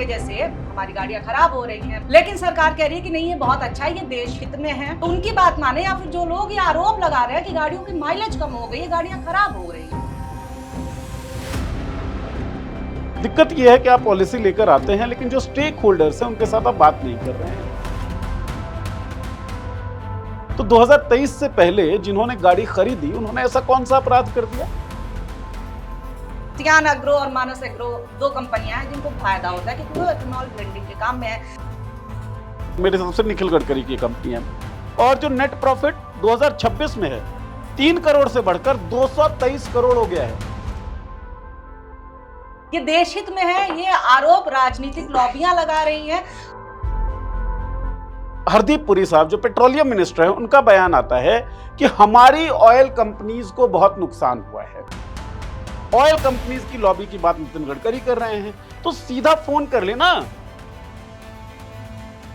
वजह से हमारी गाड़ियां खराब हो रही हैं। लेकिन सरकार कह रही है कि नहीं, ये बहुत अच्छा है, ये देश हित में है। तो उनकी बात माने, या फिर जो लोग ये आरोप लगा रहे हैं कि गाड़ियों की माइलेज कम हो गई है, गाड़ियां खराब हो रही हैं। दिक्कत यह है कि आप पॉलिसी लेकर आते हैं लेकिन जो स्टेक होल्डर्स हैं उनके साथ आप बात नहीं कर रहे हैं। तो 2023 से पहले जिन्होंने गाड़ी खरीदी उन्होंने ऐसा कौन सा अपराध कर दिया? सियान एग्रो और मानस एग्रो दो कंपनियां हैं जिनको फायदा होता है क्योंकि वो एथेनॉल ब्लेंडिंग के काम में है। मेरे हिसाब से निखिल गडकरी की कंपनी है। और जो नेट प्रॉफिट 2026 में है 3 करोड़ से बढ़कर 223 करोड़ हो गया है। ये देश हित में है, ये आरोप राजनीतिक लॉबियां लगा रही हैं। हरदीप पुरी साहब जो पेट्रोलियम मिनिस्टर हैं उनका बयान आता है कि हमारी ऑयल कंपनीज को बहुत नुकसान हुआ है। ऑयल कंपनीज की लॉबी की बात नितिन गडकरी कर रहे हैं, तो सीधा फोन कर लेना।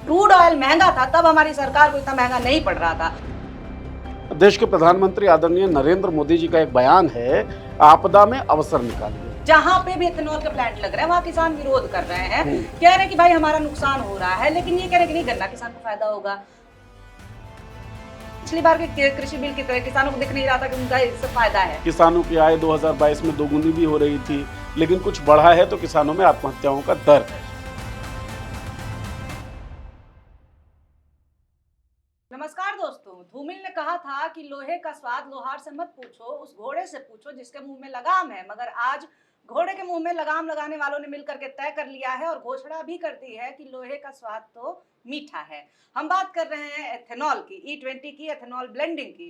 क्रूड ऑयल महंगा था तब हमारी सरकार को इतना महंगा नहीं पड़ रहा था। देश के प्रधानमंत्री आदरणीय नरेंद्र मोदी जी का एक बयान है, आपदा में अवसर निकालिए। जहां पे भी एथेनॉल के प्लांट लग रहे हैं वहां किसान विरोध कर रहे हैं, कह रहे हैं कि भाई हमारा नुकसान हो रहा है, लेकिन ये कह रहे हैं कि नहीं, गन्ना किसान को फायदा होगा। पिछली बार के कृषि बिल की तरह किसानों को दिख नहीं रहा था कि उनका इससे फायदा है। किसानों की आय 2022 में दोगुनी भी हो रही थी, लेकिन कुछ बढ़ा है तो किसानों में आत्महत्याओं का दर है। नमस्कार दोस्तों, धूमिल ने कहा था कि लोहे का स्वाद लोहार से मत पूछो, उस घोड़े से पूछो जिसके मुंह में लगाम है। मगर आज घोड़े के मुंह में लगाम लगाने वालों ने मिलकर के तय कर लिया है और घोषणा भी कर दी है कि लोहे का स्वाद तो मीठा है। हम बात कर रहे हैं एथेनॉल की, E20 की, एथेनॉल ब्लेंडिंग की।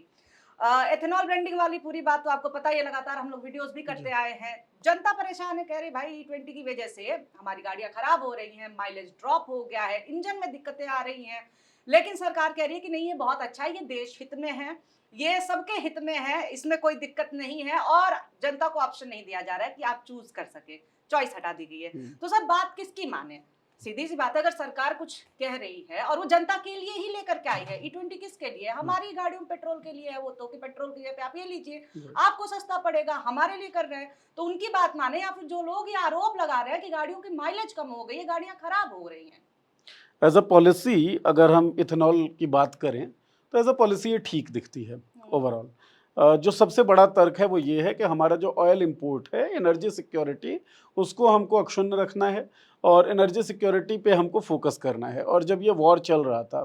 एथेनॉल ब्लेंडिंग वाली पूरी बात तो आपको पता ही है, लगातार हम लोग वीडियोस भी करते आए हैं। जनता परेशान है, कह रही भाई E20 की वजह से हमारी गाड़ियां खराब हो रही हैं, माइलेज ड्रॉप हो गया है, इंजन में दिक्कतें आ रही हैं। लेकिन सरकार कह रही है कि नहीं, ये बहुत अच्छा है, ये देश हित में है, ये सबके हित में है, इसमें कोई दिक्कत नहीं है। और जनता को ऑप्शन नहीं दिया जा रहा है कि आप चूज कर सके, चॉइस हटा दी गई है। तो सब बात किसकी माने? सीधी सी बात है, अगर सरकार कुछ कह रही है और वो जनता के लिए ही लेकर के आई है, E20 किसके लिए है? हमारी गाड़ियों में पेट्रोल के लिए है वो तो, कि पेट्रोल की जगह पे आप ये लीजिए, आपको सस्ता पड़ेगा, हमारे लिए कर रहे हैं। तो उनकी बात माने, या फिर जो लोग ये आरोप लगा रहे हैं कि गाड़ियों की माइलेज कम हो गई है, गाड़ियां खराब हो रही हैं। एज अ पॉलिसी अगर हम इथेनॉल की बात करें तो एज अ पॉलिसी ये ठीक दिखती है ओवरऑल। जो सबसे बड़ा तर्क है वो ये है कि हमारा जो ऑयल इंपोर्ट है, एनर्जी सिक्योरिटी, उसको हमको अक्षुण्ण रखना है और एनर्जी सिक्योरिटी पे हमको फोकस करना है। और जब ये वॉर चल रहा था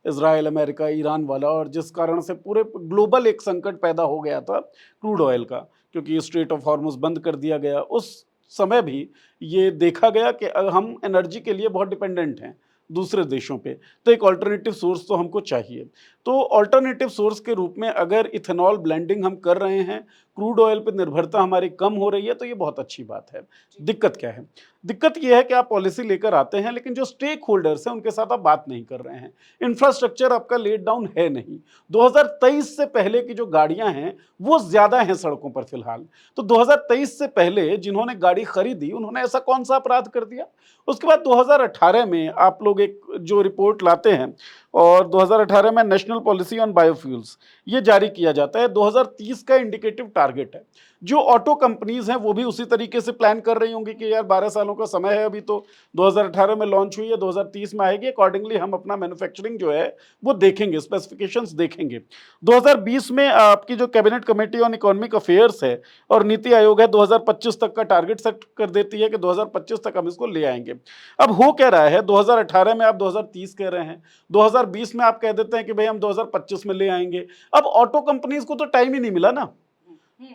इजराइल, अमेरिका, ईरान वाला, और जिस कारण से पूरे ग्लोबल एक संकट पैदा हो गया था क्रूड ऑयल का, क्योंकि स्ट्रेट ऑफ हॉर्मुज बंद कर दिया गया, उस समय भी ये देखा गया कि हम एनर्जी के लिए बहुत डिपेंडेंट हैं दूसरे देशों पे, तो एक ऑल्टरनेटिव सोर्स तो हमको चाहिए। तो ऑल्टरनेटिव सोर्स के रूप में अगर इथेनॉल ब्लेंडिंग हम कर रहे हैं, क्रूड ऑयल पे निर्भरता हमारी कम हो रही है, तो ये बहुत अच्छी बात है। दिक्कत क्या है? दिक्कत ये है कि आप पॉलिसी लेकर आते हैं लेकिन जो स्टेक होल्डर्स हैं उनके साथ आप बात नहीं कर रहे हैं। इंफ्रास्ट्रक्चर आपका लेट डाउन है नहीं। 2023 से पहले की जो गाड़ियां हैं वो ज्यादा हैं सड़कों पर फिलहाल। तो 2023 से पहले जिन्होंने गाड़ी खरीदी उन्होंने ऐसा कौन सा अपराध कर दिया? उसके बाद 2018 में आप लोग एक जो रिपोर्ट लाते हैं, और 2018 में नेशनल पॉलिसी ऑन बायोफ्यूल्स ये जारी किया जाता है। 2030 का इंडिकेटिव टारगेट है। जो ऑटो कंपनीज हैं वो भी उसी तरीके से प्लान कर रही होंगी कि यार 12 सालों का समय है, अभी तो 2018 में लॉन्च हुई है, 2030 में आएगी, अकॉर्डिंगली हम अपना मैन्युफैक्चरिंग जो है वो देखेंगे, स्पेसिफिकेशंस देखेंगे। 2020 में आपकी जो cabinet committee on economic affairs है और नीति आयोग है, 2025 तक का टारगेट सेट कर देती है कि 2025 तक हम इसको ले आएंगे। अब हो क्या रहा है, 2018 में आप 2030 कह रहे हैं, 2020 में आप कह देते हैं कि भाई हम 2025 में ले आएंगे। अब ऑटो कंपनीज को तो टाइम ही नहीं मिला ना।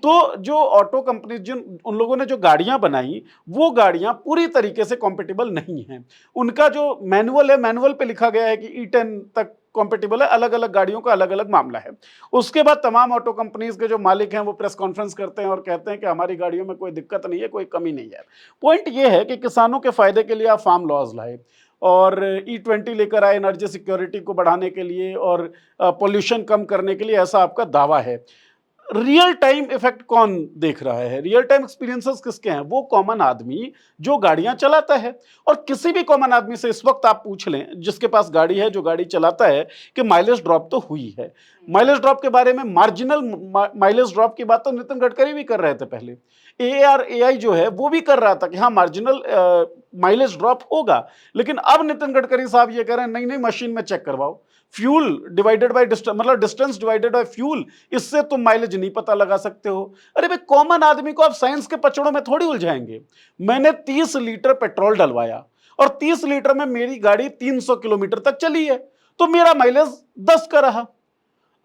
तो जो ऑटो कंपनी, जिन उन लोगों ने जो गाड़ियां बनाई, वो गाड़ियां पूरी तरीके से कॉम्पेटिबल नहीं है। उनका जो मैनुअल है, मैनुअल पे लिखा गया है कि E10 तक कॉम्पेटिबल है, अलग अलग गाड़ियों का अलग अलग मामला है। उसके बाद तमाम ऑटो कंपनीज के जो मालिक हैं वो प्रेस कॉन्फ्रेंस करते हैं और कहते हैं कि हमारी गाड़ियों में कोई दिक्कत नहीं है, कोई कमी नहीं है। पॉइंट ये है कि किसानों के फायदे के लिए आप फार्म लॉज लाए और E20 लेकर आए एनर्जी सिक्योरिटी को बढ़ाने के लिए और पोल्यूशन कम करने के लिए, ऐसा आपका दावा है। रियल टाइम इफेक्ट कौन देख रहा है, रियल टाइम एक्सपीरियंसेस किसके हैं? वो कॉमन आदमी जो गाड़ियां चलाता है। और किसी भी कॉमन आदमी से इस वक्त आप पूछ लें जिसके पास गाड़ी है, जो गाड़ी चलाता है, कि माइलेज ड्रॉप तो हुई है। माइलेज ड्रॉप के बारे में, मार्जिनल माइलेज ड्रॉप की बात तो नितिन गडकरी भी कर रहे थे पहले। ARAI जो है वो भी कर रहा था कि हाँ मार्जिनल माइलेज ड्रॉप होगा, लेकिन अब नितिन गडकरी साहब ये कह रहे हैं नहीं नहीं, मशीन में चेक करवाओ, फ्यूल डिवाइडेड बाय डिस्टेंस, मतलब डिस्टेंस डिवाइडेड बाय फ्यूल, इससे तुम माइलेज नहीं पता लगा सकते हो। अरे भाई, कॉमन आदमी को आप साइंस के पचड़ों में थोड़ी उलझाएंगे। मैंने 30 लीटर पेट्रोल डलवाया और 30 लीटर में मेरी गाड़ी 300 किलोमीटर तक चली है, तो मेरा माइलेज 10 का रहा।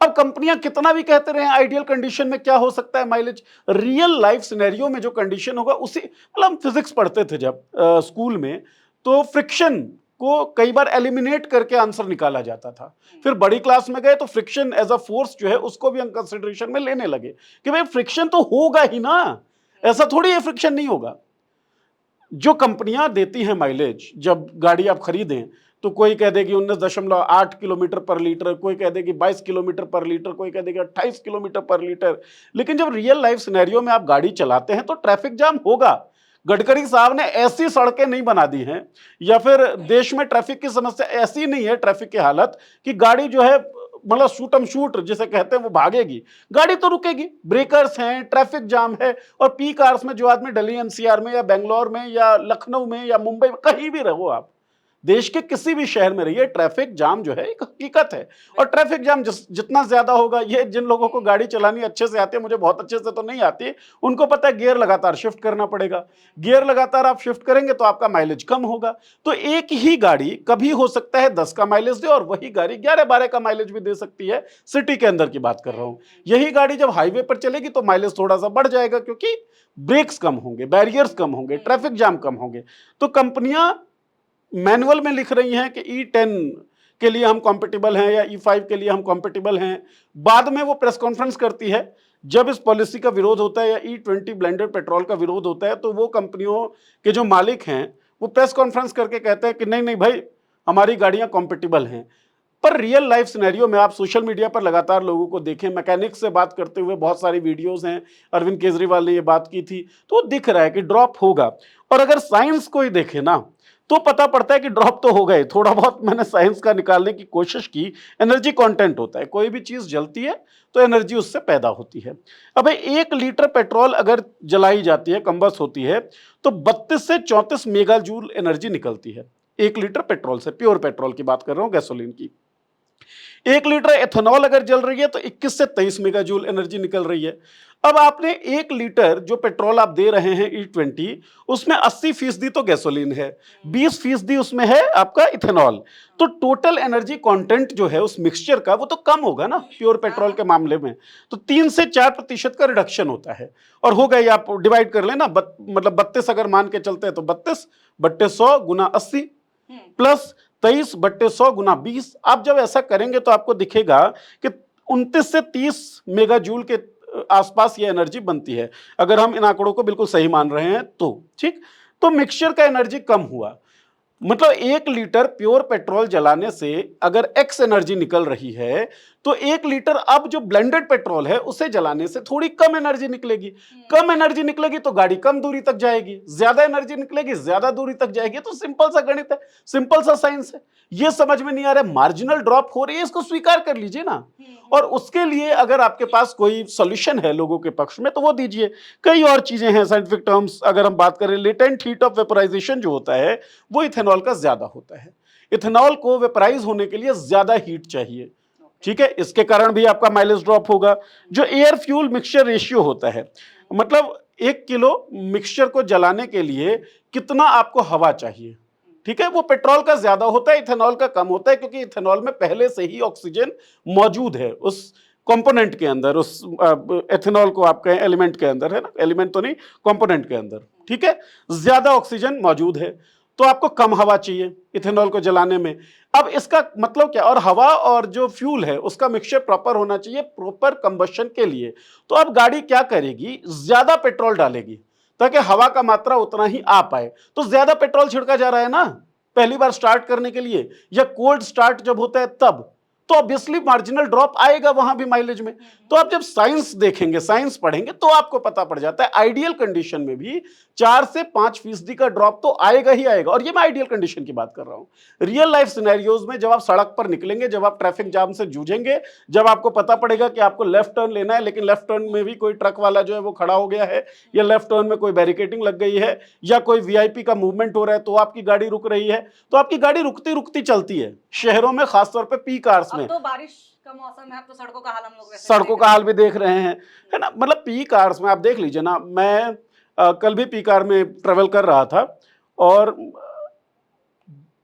अब कंपनियां कितना भी कहते रहे आइडियल कंडीशन में क्या हो सकता है माइलेज, रियल लाइफ सिनेरियो में जो कंडीशन होगा उसी, मतलब हम फिजिक्स पढ़ते थे जब स्कूल में, तो फ्रिक्शन को कई बार एलिमिनेट करके आंसर निकाला जाता था। फिर बड़ी क्लास में गए तो फ्रिक्शन एज अ फोर्स जो है उसको भी हम कंसिडरेशन में लेने लगे कि भाई फ्रिक्शन तो होगा ही ना, ऐसा थोड़ी है फ्रिक्शन नहीं होगा। जो कंपनियां देती हैं माइलेज, जब गाड़ी आप खरीदें तो कोई कह देगी 19.8 किलोमीटर पर लीटर, कोई कह देगी 22 किलोमीटर पर लीटर, कोई कह देगी 28 किलोमीटर पर लीटर। लेकिन जब रियल लाइफ सिनेरियो में आप गाड़ी चलाते हैं तो ट्रैफिक जाम होगा। गडकरी साहब ने ऐसी सड़कें नहीं बना दी हैं, या फिर देश में ट्रैफिक की समस्या ऐसी नहीं है, ट्रैफिक की हालत, कि गाड़ी जो है मतलब शूटम शूट जिसे कहते हैं वो भागेगी। गाड़ी तो रुकेगी, ब्रेकर्स हैं, ट्रैफिक जाम है। और पीक आवर्स में जो आदमी दिल्ली NCR में या बेंगलोर में या लखनऊ में या मुंबई में, कहीं भी रहो आप, देश के किसी भी शहर में रहिए, ट्रैफिक जाम जो है एक हकीकत है। और ट्रैफिक जाम जितना ज्यादा होगा, ये जिन लोगों को गाड़ी चलानी अच्छे से आती है, मुझे बहुत अच्छे से तो नहीं आती, उनको पता है गियर लगातार शिफ्ट करना पड़ेगा। गियर लगातार आप शिफ्ट करेंगे तो आपका माइलेज कम होगा। तो एक ही गाड़ी कभी हो सकता है 10 का माइलेज दे और वही गाड़ी 11-12 का माइलेज भी दे सकती है। सिटी के अंदर की बात कर रहा हूं। यही गाड़ी जब हाईवे पर चलेगी तो माइलेज थोड़ा सा बढ़ जाएगा, क्योंकि ब्रेक्स कम होंगे, बैरियर्स कम होंगे, ट्रैफिक जाम कम होंगे। तो कंपनियां मैनुअल में लिख रही हैं कि E10 के लिए हम कॉम्पिटिबल हैं या E5 के लिए हम कॉम्पिटिबल हैं। बाद में वो प्रेस कॉन्फ्रेंस करती है जब इस पॉलिसी का विरोध होता है या E20 ब्लेंडेड पेट्रोल का विरोध होता है, तो वो कंपनियों के जो मालिक हैं वो प्रेस कॉन्फ्रेंस करके कहते हैं कि नहीं नहीं भाई, हमारी गाड़ियां कॉम्पिटिबल हैं। पर रियल लाइफ सिनेरियो में आप सोशल मीडिया पर लगातार लोगों को देखें, मैकेनिक्स से बात करते हुए बहुत सारी वीडियोस हैं, अरविंद केजरीवाल ने ये बात की थी, तो दिख रहा है कि ड्रॉप होगा। और अगर साइंस को ही देखे ना तो पता पड़ता है कि ड्रॉप तो हो गए। थोड़ा बहुत मैंने साइंस का निकालने की कोशिश की, एनर्जी कंटेंट होता है, कोई भी चीज जलती है तो एनर्जी उससे पैदा होती है। अब 1 लीटर पेट्रोल अगर जलाई जाती है, कंबस होती है, तो 32 से 34 मेगा जूल एनर्जी निकलती है 1 लीटर पेट्रोल से। प्योर पेट्रोल की बात कर रहा हूं, गैसोलीन की। 1 लीटर एथेनॉल अगर जल रही है तो 21 से 23 मेगा जूल एनर्जी निकल रही है। अब आपने 1 लीटर जो पेट्रोल आप दे रहे हैं E20, उसमें 80% तो गैसोलीन है, 20% उसमें है आपका इथेनॉल। तो टोटल एनर्जी कंटेंट जो है उस मिक्सचर का वो तो कम होगा ना प्योर पेट्रोल के मामले में। तो 3 से 4% का रिडक्शन होता है। और हो गई, आप डिवाइड कर लेना, मतलब 32 अगर मान के चलते हैं तो 32/100 गुना 80 प्लस 23/100 गुना 20। आप जब ऐसा करेंगे तो आपको दिखेगा कि 29 से 30 मेगा जूल के आसपास ये एनर्जी बनती है, अगर हम इन आंकड़ों को बिल्कुल सही मान रहे हैं तो। ठीक, तो मिक्सचर का एनर्जी कम हुआ, मतलब 1 लीटर प्योर पेट्रोल जलाने से अगर एक्स एनर्जी निकल रही है, तो 1 लीटर अब जो ब्लेंडेड पेट्रोल है उसे जलाने से थोड़ी कम एनर्जी निकलेगी। कम एनर्जी निकलेगी तो गाड़ी कम दूरी तक जाएगी, ज्यादा एनर्जी निकलेगी ज्यादा दूरी तक जाएगी। तो सिंपल सा गणित है, सिंपल सा साइंस है। ये समझ में नहीं आ रहा है, मार्जिनल ड्रॉप हो रही है, इसको स्वीकार कर लीजिए ना। और उसके लिए अगर आपके पास कोई सॉल्यूशन है लोगों के पक्ष में तो वो दीजिए। कई और चीजें हैं साइंटिफिक टर्म्स, अगर हम बात करें, लेटेंट हीट ऑफ वेपोराइजेशन जो होता है वो इथेनॉल का ज्यादा होता है। इथेनॉल को वेपोराइज होने के लिए ज्यादा हीट चाहिए। ठीक है, इसके कारण भी आपका माइलेज ड्रॉप होगा। जो एयर फ्यूल मिक्सचर रेशियो होता है, मतलब 1 किलो मिक्सचर को जलाने के लिए कितना आपको हवा चाहिए, ठीक है, वो पेट्रोल का ज्यादा होता है, इथेनॉल का कम होता है, क्योंकि इथेनॉल में पहले से ही ऑक्सीजन मौजूद है उस कंपोनेंट के अंदर, उस एथेनॉल को आप कहें एलिमेंट के अंदर, है ना, एलिमेंट तो नहीं, कंपोनेंट के अंदर। ठीक है, ज्यादा ऑक्सीजन मौजूद है, तो आपको कम हवा चाहिए इथेनॉल को जलाने में। अब इसका मतलब क्या, और हवा और जो फ्यूल है उसका मिक्सचर प्रॉपर होना चाहिए प्रॉपर कंबशन के लिए। तो अब गाड़ी क्या करेगी, ज्यादा पेट्रोल डालेगी ताकि हवा का मात्रा उतना ही आ पाए। तो ज्यादा पेट्रोल छिड़का जा रहा है ना पहली बार स्टार्ट करने के लिए, या कोल्ड स्टार्ट जब होता है तब, तो ऑब्वियसली मार्जिनल ड्रॉप आएगा वहां भी माइलेज में। तो आप जब साइंस देखेंगे, साइंस पढ़ेंगे, तो आपको पता पड़ जाता है आइडियल कंडीशन में भी 4 से 5% का ड्रॉप तो आएगा ही आएगा। और ये मैं आइडियल कंडीशन की बात कर रहा हूं। रियल लाइफ सिनेरियोज में जब आप सड़क पर निकलेंगे, जब आप ट्रैफिक जाम से जूझेंगे, जब आपको पता पड़ेगा कि आपको लेफ्ट टर्न लेना है, लेकिन लेफ्ट टर्न में भी कोई ट्रक वाला जो है वो खड़ा हो गया है, या लेफ्ट टर्न में कोई बैरिकेडिंग लग गई है, या कोई वीआईपी का मूवमेंट हो रहा है, तो आपकी गाड़ी रुक रही है, तो आपकी गाड़ी रुकती रुकती चलती है शहरों में, खासतौर पर पीक आवर्स में। अब तो बारिश का मौसम है, अब तो सड़कों का हाल हम लोग वैसे सड़कों का हाल भी देख रहे हैं, है ना। मतलब पीक आवर्स में आप देख लीजिए ना, मैं कल भी पीक आवर में ट्रेवल कर रहा था, और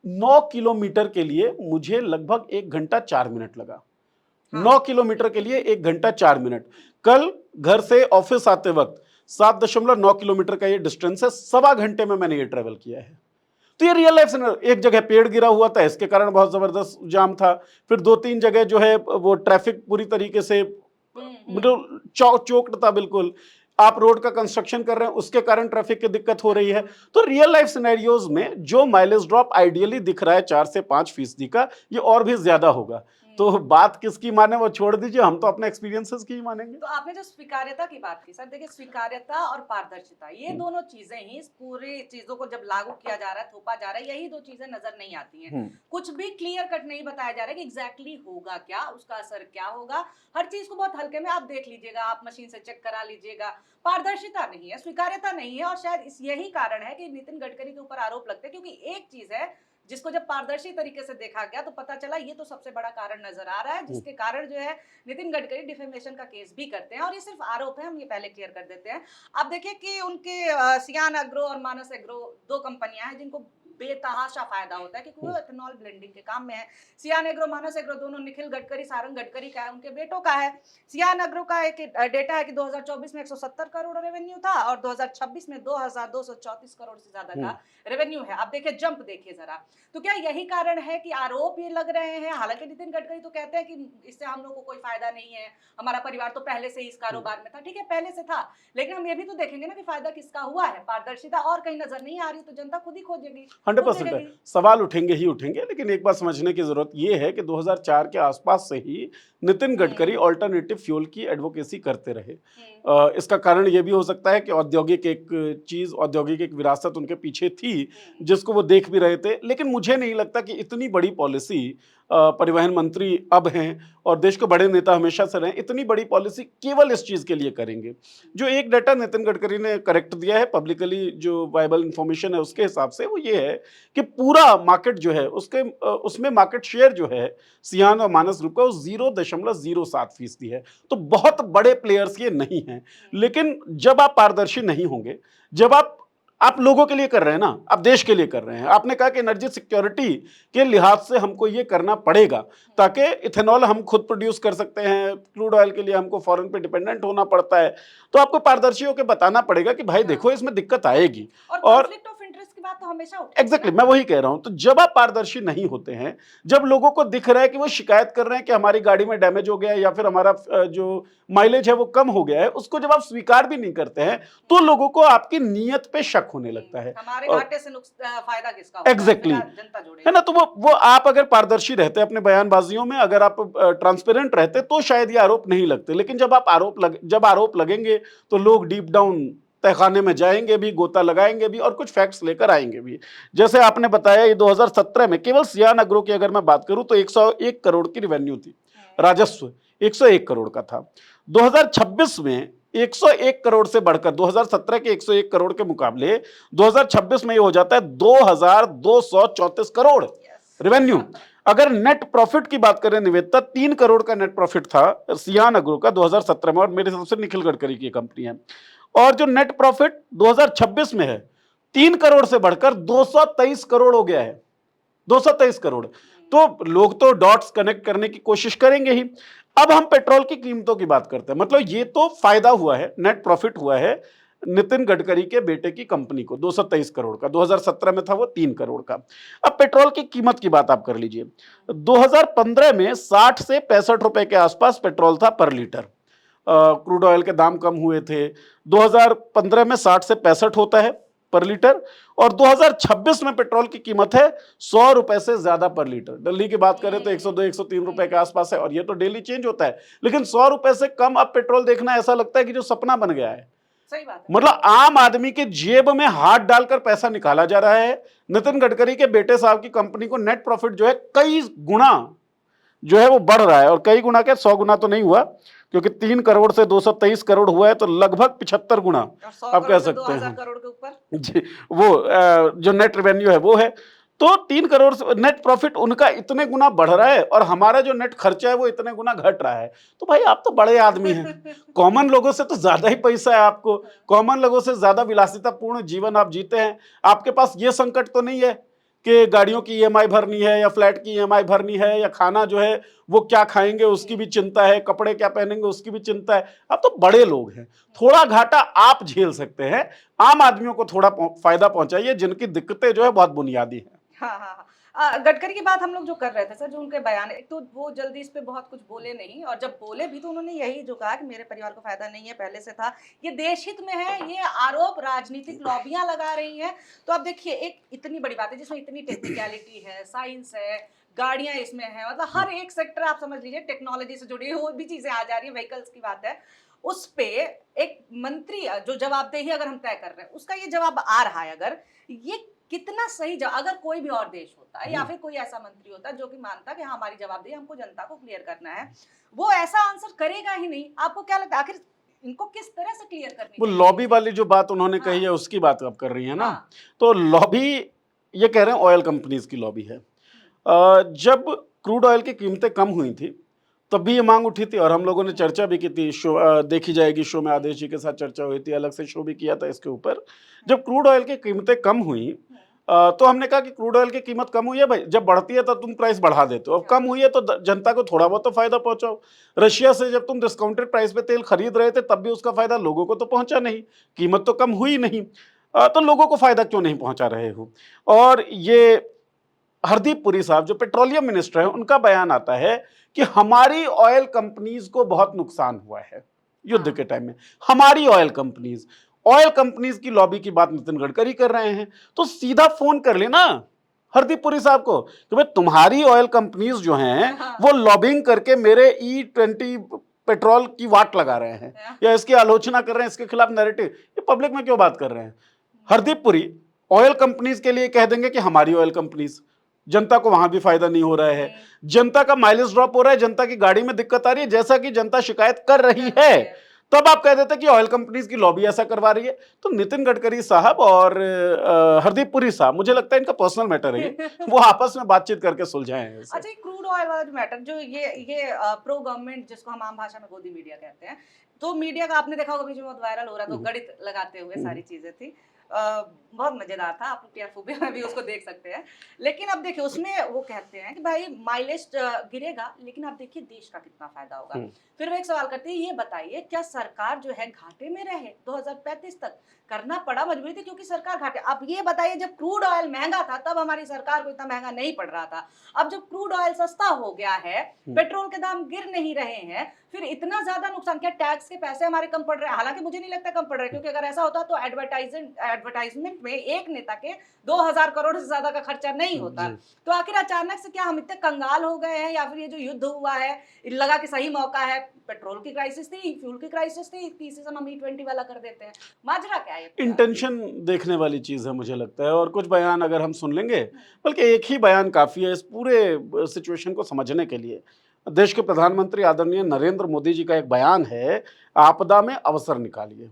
9 किलोमीटर के लिए मुझे लगभग 1 घंटा 4 मिनट लगा। 9 किलोमीटर के लिए 1 घंटा 4 मिनट। कल घर से ऑफिस आते वक्त 7.9 किलोमीटर का ये डिस्टेंस है, 1.25 घंटे में मैंने ये ट्रेवल किया है। तो ये रियल लाइफ सिनेरियो। एक जगह पेड़ गिरा हुआ था, इसके कारण बहुत जबरदस्त जाम था। फिर 2-3 जगह जो है वो ट्रैफिक पूरी तरीके से मतलब चोक्ड था बिल्कुल। आप रोड का कंस्ट्रक्शन कर रहे हैं, उसके कारण ट्रैफिक की दिक्कत हो रही है। तो रियल लाइफ सिनेरियोज में जो माइलेज ड्रॉप आइडियली दिख रहा है 4 से 5% का, ये और भी ज्यादा होगा। तो बात किसकी माने वो छोड़ दीजिए, हम तो अपने एक्सपीरियंसेस की ही मानेंगे। तो आपने जो स्वीकार्यता की बात की सर, देखिए स्वीकार्यता और पारदर्शिता, ये दोनों चीजें ही इस पूरी चीजों को जब लागू किया जा रहा है, थोपा जा रहा है, यही दो चीजें नजर नहीं आती हैं। कुछ भी क्लियर कट नहीं बताया जा रहा है कि एग्जैक्टली होगा क्या, उसका असर क्या होगा। हर चीज को बहुत हल्के में आप देख लीजिएगा, आप मशीन से चेक करा लीजिएगा। पारदर्शिता नहीं है, स्वीकार्यता नहीं है, और शायद यही कारण है कि नितिन गडकरी के ऊपर आरोप लगते हैं। क्योंकि एक चीज है जिसको जब पारदर्शी तरीके से देखा गया तो पता चला ये तो सबसे बड़ा कारण नजर आ रहा है, जिसके कारण जो है नितिन गडकरी डिफेमेशन का केस भी करते हैं। और ये सिर्फ आरोप है, हम ये पहले क्लियर कर देते हैं। आप देखिए कि उनके सियान एग्रो और मानस एग्रो, 2 कंपनियां हैं जिनको बेतहाशा फायदा होता है क्योंकि वो इथेनॉल ब्लेंडिंग के काम में है। सियान एग्रो, मानस एग्रो दोनों निखिल गडकरी, सारंग गडकरी का है, उनके बेटों का है। सियान एग्रो का एक डेटा है कि 2024 में 170 करोड़ रेवेन्यू था, और 2026 में 2234 करोड़ से ज्यादा का रेवेन्यू है। आप देखिए जंप, देखिए जरा। तो क्या यही कारण है कि आरोप ये लग रहे हैं? हालांकि नितिन गडकरी तो कहते हैं कि इससे हम लोग को कोई फायदा नहीं है, हमारा परिवार तो पहले से ही इस कारोबार में था। ठीक है, पहले से था, लेकिन हम ये भी तो देखेंगे ना कि फायदा किसका हुआ है। पारदर्शिता और कहीं नजर नहीं आ रही तो जनता खुद ही खोजेगी। 100% है, सवाल उठेंगे ही उठेंगे। लेकिन एक बात समझने की जरूरत यह है कि 2004 के आसपास से ही नितिन गडकरी ऑल्टरनेटिव फ्यूल की एडवोकेसी करते रहे। इसका कारण यह भी हो सकता है कि औद्योगिक एक विरासत उनके पीछे थी जिसको वो देख भी रहे थे। लेकिन मुझे नहीं लगता कि इतनी बड़ी पॉलिसी परिवहन मंत्री अब हैं और देश के बड़े नेता हमेशा से रहे, इतनी बड़ी पॉलिसी केवल इस चीज के लिए करेंगे। जो एक डाटा नितिन गडकरी ने करेक्ट दिया है पब्लिकली, जो वायबल इंफॉर्मेशन है उसके हिसाब से, वो ये है कि पूरा मार्केट जो है उसमें मार्केट शेयर जो है सियान और मानस ग्रुप का वो 0.07% है। तो बहुत बड़े प्लेयर्स ये नहीं हैं। लेकिन जब आप पारदर्शी नहीं होंगे, जब आप लोगों के लिए कर रहे हैं ना, आप देश के लिए कर रहे हैं। आपने कहा कि एनर्जी सिक्योरिटी के लिहाज से हमको ये करना पड़ेगा ताकि इथेनॉल हम खुद प्रोड्यूस कर सकते हैं, क्रूड ऑयल के लिए हमको फॉरेन पे डिपेंडेंट होना पड़ता है। तो आपको पारदर्शी होकर बताना पड़ेगा कि भाई देखो इसमें दिक्कत आएगी। और कॉन्फ्लिक्ट ऑफ इंटरेस्ट की बात तो हमेशा उठती है। एग्जैक्टली, मैं वही कह रहा हूं। तो जब आप पारदर्शी नहीं होते हैं, जब लोगों को दिख रहा है कि वो शिकायत कर रहे हैं कि हमारी गाड़ी में डैमेज हो गया है या फिर हमारा जो माइलेज है वो कम हो गया है, उसको जब आप स्वीकार भी नहीं करते हैं तो लोगों को आपकी नीयत पे शक होने लगता है। हमारे घाटे से फायदा किसका होगा? एग्जैक्टली, जनता जोड़ेगी, है ना। तो वो आप अगर पारदर्शी रहते अपने बयानबाजियों में, अगर आप ट्रांसपेरेंट रहते तो शायद ये आरोप नहीं लगते। लेकिन जब आरोप लगेंगे तो लोग डीप डाउन तहखाने में जाएंगे भी, गोता लगाएंगे भी और कुछ फैक्ट्स लेकर आएंगे भी। जैसे आपने बताया, ये 2017 में केवल सियान एग्रो की अगर मैं बात करूं तो 101 करोड़ की रेवेन्यू थी, राजस्व 101 करोड़ का था। 2026 में 101 करोड़ से बढ़कर 2017 के 101 करोड़ के मुकाबले 2026 में ये हो जाता है 2234 करोड़ रेवेन्यू। अगर नेट प्रॉफिट की बात करें निवेदिता, 3 करोड़ का नेट प्रॉफिट था सियान एग्रो का 2017 में, और मेरे हिसाब से निखिल गडकरी की कंपनी है। और जो नेट प्रॉफिट 2026 में है 3 करोड़ से बढ़कर 223 करोड़ हो गया है, 223 करोड़। तो लोग तो डॉट्स कनेक्ट करने की कोशिश करेंगे ही। अब हम पेट्रोल की कीमतों की बात करते हैं। मतलब ये तो फायदा हुआ है, नेट प्रॉफिट हुआ है नितिन गडकरी के बेटे की कंपनी को 223 करोड़ का, 2017 में था वो 3 करोड़ का। अब पेट्रोल की कीमत की बात आप कर लीजिए। 2015 में 60 से 65 रुपए के आसपास पेट्रोल था पर लीटर। क्रूड ऑयल के दाम कम हुए थे। 2015 में 60 से 65 होता है, पर लीटर, और 2026 में पेट्रोल की कीमत है 100 रुपए से ज्यादा पर लीटर। दिल्ली की बात करें तो 102 103 रुपए के आसपास है, और ये तो डेली चेंज होता है, लेकिन 100 रुपए से कम अब पेट्रोल देखना ऐसा लगता है कि जो सपना बन गया है। सही बात है। मतलब आम आदमी के जेब में हाथ डालकर पैसा निकाला जा रहा है। नितिन गडकरी के बेटे साहब की कंपनी को नेट प्रॉफिट जो है कई गुना जो है वो बढ़ रहा है, और कई गुना क्या, 100 गुना तो नहीं हुआ, क्योंकि 3 करोड़ से 223 करोड़ हुआ है, तो लगभग 75 गुना और 100 आप कह करोड़ से सकते 2000 हैं करोड़ के ऊपर। जी। वो जो नेट रेवेन्यू है वो है, तो 3 करोड़ से नेट प्रॉफिट उनका इतने गुना बढ़ रहा है, और हमारा जो नेट खर्चा है वो इतने गुना घट रहा है। तो भाई आप तो बड़े आदमी हैं, कॉमन लोगों से तो ज्यादा ही पैसा है आपको, कॉमन लोगों से ज्यादा विलासितापूर्ण जीवन आप जीते हैं। आपके पास ये संकट तो नहीं है कि गाड़ियों की ईएमआई भरनी है, या फ्लैट की ईएमआई भरनी है, या खाना जो है वो क्या खाएंगे उसकी भी चिंता है, कपड़े क्या पहनेंगे उसकी भी चिंता है। आप तो बड़े लोग हैं, थोड़ा घाटा आप झेल सकते हैं, आम आदमियों को थोड़ा फायदा पहुंचाइए जिनकी दिक्कतें जो है बहुत बुनियादी हैं। हाँ हाँ हाँ। गडकरी की बात हम लोग जो कर रहे थे सर, जो उनके बयान, एक तो वो जल्दी इस पे बहुत कुछ बोले नहीं, और जब बोले भी तो उन्होंने यही जो कहा कि मेरे परिवार को फायदा नहीं है, पहले से था, ये देश हित में है, ये आरोप राजनीतिक लॉबियां लगा रही हैं। तो अब देखिए, एक इतनी बड़ी बात है जिसमें इतनी टेक्निकलिटी है, साइंस है, गाड़ियां इसमें है, मतलब हर एक सेक्टर आप समझ लीजिए टेक्नोलॉजी से जुड़ी और भी चीजें आ जा रही है, व्हीकल्स की बात है, उस पे एक मंत्री जो जवाबदेही अगर हम तय कर रहे हैं, उसका ये जवाब आ रहा है, अगर ये कितना सही अगर कोई भी और देश होता या फिर कोई ऐसा मंत्री होता जो कि मानता कि हाँ हमारी जवाबदेही हमको जनता को क्लियर करना है, वो ऐसा आंसर करेगा ही नहीं। आपको क्या लगता है आखिर इनको किस तरह से क्लियर करनी वो चाहिए? लॉबी वाली जो बात उन्होंने कही है उसकी बात आप कर रही है ना। तो लॉबी, ये कह रहे हैं ऑयल कंपनीज की लॉबी है। जब क्रूड ऑयल की कीमतें कम हुई थी तब भी ये मांग उठी थी, और हम लोगों ने चर्चा भी की थी, शो देखी जाएगी शो में आदेश जी के साथ चर्चा हुई थी, अलग से शो भी किया था इसके ऊपर। जब क्रूड ऑयल की कीमतें कम हुई तो हमने कहा कि क्रूड ऑयल की कीमत कम हुई है भाई, जब बढ़ती है तो तुम प्राइस बढ़ा देते हो, अब कम हुई है तो जनता को थोड़ा बहुत तो फायदा पहुंचाओ। रशिया से जब तुम डिस्काउंटेड प्राइस पे तेल खरीद रहे थे तब भी उसका फायदा लोगों को तो पहुंचा नहीं, कीमत तो कम हुई नहीं, तो लोगों को फायदा क्यों नहीं पहुंचा रहे हो। और ये हरदीप पुरी साहब जो पेट्रोलियम मिनिस्टर हैं, उनका बयान आता है कि हमारी ऑयल कंपनीज को बहुत नुकसान हुआ है युद्ध के टाइम में। हमारी ऑयल कंपनीज की लॉबी की बात नितिन गडकरी कर रहे हैं, तो सीधा फोन कर लेना हरदीप पुरी साहब को कि भाई तुम्हारी ऑयल कंपनीज जो हैं वो लॉबिंग करके मेरे E20 पेट्रोल की वाट लगा रहे हैं, या इसकी आलोचना कर रहे हैं, इसके खिलाफ नैरेटिव, ये पब्लिक में क्यों बात कर रहे हैं। हरदीप पुरी ऑयल कंपनीज के लिए कह देंगे कि हमारी ऑयल कंपनीज, जनता को वहां भी फायदा नहीं हो रहा है, जनता का माइलेज ड्रॉप हो रहा है, जनता की गाड़ी में दिक्कत आ रही है, जैसा कि जनता शिकायत कर रही है, तब आप कह देते कि ऑयल कंपनीज की लॉबी ऐसा करवा रही है। तो नितिन गडकरी साहब और हरदीप पुरी साहब, मुझे लगता है इनका पर्सनल मैटर है, वो आपस में बातचीत करके सुलझाएं इसे। अच्छा, क्रूड ऑयल वाला जो मैटर, जो ये प्रो गवर्नमेंट, जिसको हम आम भाषा में गोदी मीडिया कहते हैं, तो मीडिया का आपने देखा होगा बीच में बहुत वायरल हो रहा, तो गणित लगाते हुए सारी चीजें थी, बहुत मजेदार था, आप टीआरपी में भी उसको देख सकते हैं। लेकिन अब देखिए उसमें वो कहते हैं कि भाई माइलेज गिरेगा, लेकिन आप देखिए देश का कितना फायदा होगा। फिर वो एक सवाल करते हैं, ये बताइए क्या सरकार जो है घाटे में रहे 2035 तक? करना पड़ा, मजबूरी थी क्योंकि सरकार घाटे। अब ये बताइए जब क्रूड ऑयल महंगा था तब हमारी सरकार को इतना महंगा नहीं पड़ रहा था, अब जब क्रूड ऑयल सस्ता हो गया है, पेट्रोल के दाम गिर नहीं रहे हैं, फिर इतना ज्यादा नुकसान, क्या टैक्स के पैसे हमारे कम पड़ रहे हैं? हालांकि मुझे नहीं लगता कम पड़ रहे, क्योंकि अगर ऐसा होता तो एडवर्टाइजमेंट में एक नेता के 2000 करोड़ से ज्यादा का खर्चा नहीं होता। तो आखिर अचानक से क्या हम इतने कंगाल हो गए हैं, या फिर ये जो युद्ध हुआ है लगा कि सही मौका है, पेट्रोल की क्राइसिस थी, फ्यूल की क्राइसिस थी, तीसरे समय हम E20 वाला कर देते हैं, माजरा क्या है? इंटेंशन देखने वाली चीज है मुझे लगता है, और कुछ बयान अगर हम सुन लेंगे, बल्कि एक ही बयान काफी है इस पूरे सिचुएशन को समझने के लिए। देश के प्रधानमंत्री आदरणीय नरेंद्र मोदी जी का एक बयान है, आपदा में अवसर निकालिए।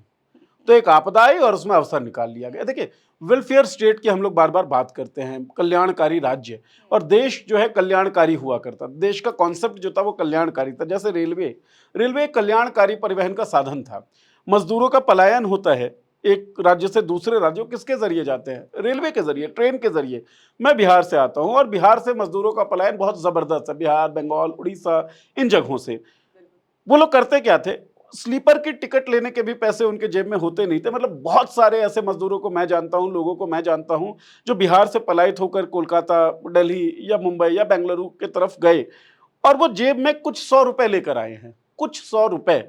तो एक आपदा आई और उसमें अवसर निकाल लिया गया। देखिए वेलफेयर स्टेट की हम लोग बार बार बात करते हैं, कल्याणकारी राज्य, और देश जो है कल्याणकारी हुआ करता, देश का कॉन्सेप्ट जो था वो कल्याणकारी था। जैसे रेलवे एक कल्याणकारी परिवहन का साधन था। मजदूरों का पलायन होता है एक राज्य से दूसरे राज्यों, किसके जरिए जाते हैं? रेलवे के जरिए, ट्रेन के जरिए। मैं बिहार से आता हूं और बिहार से मजदूरों का पलायन बहुत जबरदस्त है, बिहार, बंगाल, उड़ीसा, इन जगहों से। वो लोग करते क्या थे, स्लीपर की टिकट लेने के भी पैसे उनके जेब में होते नहीं थे। मतलब बहुत सारे ऐसे मजदूरों को मैं जानता हूं, लोगों को मैं जानता हूं, जो बिहार से पलायित होकर कोलकाता, दिल्ली या मुंबई या बेंगलुरु की तरफ गए, और वो जेब में कुछ 100 रुपए लेकर आए हैं, कुछ 100 रुपए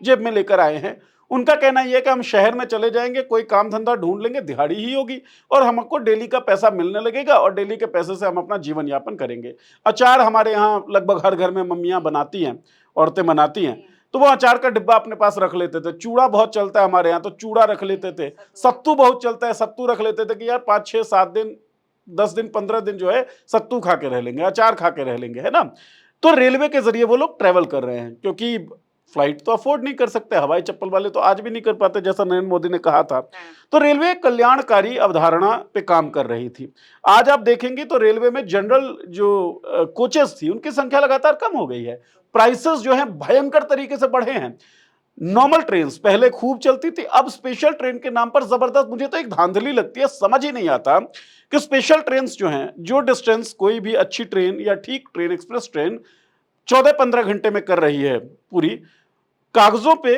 जेब में लेकर आए हैं। उनका कहना यह है कि हम शहर में चले जाएंगे, कोई काम धंधा ढूंढ लेंगे, दिहाड़ी ही होगी और हमको डेली का पैसा मिलने लगेगा और डेली के पैसे से हम अपना जीवन यापन करेंगे। अचार हमारे यहाँ लगभग हर घर में मम्मियाँ बनाती हैं, औरतें बनाती हैं, तो वो अचार का डिब्बा अपने पास रख लेते थे। चूड़ा बहुत चलता है हमारे यहाँ, तो चूड़ा रख लेते थे। सत्तू बहुत चलता है, सत्तू रख लेते थे कि यार 5 6 7 दिन 10 दिन 15 दिन जो है सत्तू खा के रह लेंगे, अचार खा के रह लेंगे, है ना। तो रेलवे के जरिए वो लोग ट्रेवल कर रहे हैं, क्योंकि फ्लाइट तो अफोर्ड नहीं कर सकते, हवाई चप्पल वाले तो आज भी नहीं कर पाते, जैसा नरेंद्र मोदी ने कहा था। तो रेलवे कल्याणकारी अवधारणा पे काम कर रही थी। आज आप देखेंगे तो रेलवे में जनरल जो कोचेस थी उनकी संख्या लगातार कम हो गई है। प्राइसेस जो है भयंकर तरीके से बढ़े हैं। नॉर्मल ट्रेन पहले खूब चलती थी, अब स्पेशल ट्रेन के नाम पर जबरदस्त, मुझे तो एक धांधली लगती है, समझ ही नहीं आता कि स्पेशल ट्रेन जो हैं, जो डिस्टेंस कोई भी अच्छी ट्रेन या ठीक ट्रेन, एक्सप्रेस ट्रेन 14-15 घंटे में कर रही है पूरी, कागजों पे